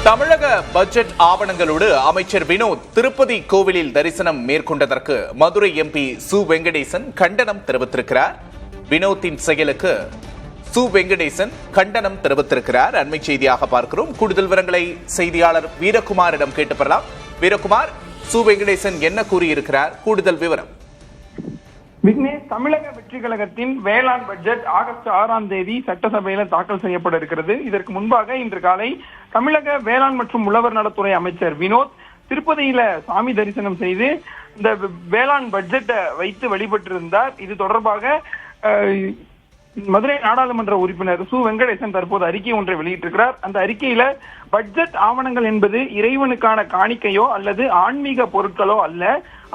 தமிழக பட்ஜெட் ஆவணங்களோடு அமைச்சர் வினோத் திருப்பதி கோவிலில் தரிசனம் மேற்கொண்டதற்கு மதுரை எம்பி சு வெங்கடேசன் கண்டனம் தெரிவித்திருக்கிறார். வினோத்தின் செயலுக்கு சு வெங்கடேசன் கண்டனம் தெரிவித்திருக்கிறார். அண்மை செய்தியாக பார்க்கிறோம். கூடுதல் விவரங்களை செய்தியாளர் வீரகுமாரிடம் கேட்டு பெறலாம். வீரகுமார், சு வெங்கடேசன் என்ன கூறியிருக்கிறார்? கூடுதல் விவரம். விக்னேஷ், தமிழக வெற்றி கழகத்தின் வேளாண் பட்ஜெட் ஆகஸ்ட் 6ஆம் தேதி சட்டசபையில தாக்கல் செய்யப்பட இருக்கிறது. இதற்கு முன்பாக இன்று காலை தமிழக வேளாண் மற்றும் உழவர் நலத்துறை அமைச்சர் வினோத் திருப்பதியில சாமி தரிசனம் செய்து இந்த வேளாண் பட்ஜெட்டை வைத்து வழிபட்டிருந்தார். இது தொடர்பாக மதுரை நாடாளுமன்ற உறுப்பினர் சு வெங்கடேசன் தற்போது அறிக்கை ஒன்றை வெளியிட்டிருக்கிறார். அந்த அறிக்கையில பட்ஜெட் ஆவணங்கள் என்பது இறைவனுக்கான காணிக்கையோ அல்லது ஆன்மீக பொருட்களோ அல்ல,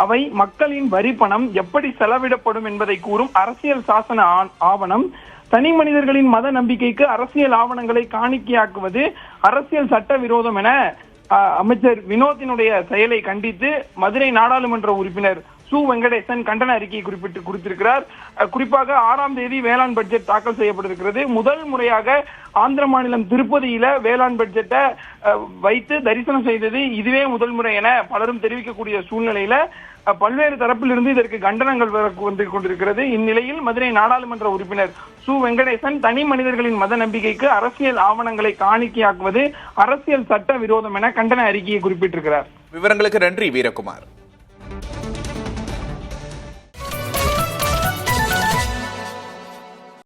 அவை மக்களின் வரி பணம் எப்படி செலவிடப்படும் என்பதை கூறும் அரசியல் சாசன ஆவணம். தனி மனிதர்களின் மத நம்பிக்கைக்கு அரசியல் ஆவணங்களை காணிக்கையாக்குவது அரசியல் சட்ட விரோதம் என அமைச்சர் வினோத்தினுடைய செயலை கண்டித்து மதுரை நாடாளுமன்ற உறுப்பினர் சு வெங்கடேசன் கண்டன அறிக்கையை குறிப்பிட்டிருக்கிறார். குறிப்பாக 6ஆம் தேதி வேளாண் பட்ஜெட் தாக்கல் செய்யப்பட்டிருக்கிறது. முதல் முறையாக ஆந்திர மாநிலம் திருப்பதியில வேளாண் பட்ஜெட்டை வைத்து தரிசனம் செய்தது இதுவே முதல் முறை என பலரும் தெரிவிக்கக்கூடிய சூழ்நிலையில பல்வேறு தரப்பிலிருந்து இதற்கு கண்டனங்கள் வந்து கொண்டிருக்கிறது. இந்நிலையில் மதுரை நாடாளுமன்ற உறுப்பினர் சு வெங்கடேசன் தனி மனிதர்களின் மத நம்பிக்கைக்கு அரசியல் ஆவணங்களை காணிக்கையாக்குவது அரசியல் சட்ட விரோதம் என கண்டன அறிக்கையை குறிப்பிட்டிருக்கிறார். விவரங்களுக்கு நன்றி வீரகுமார்.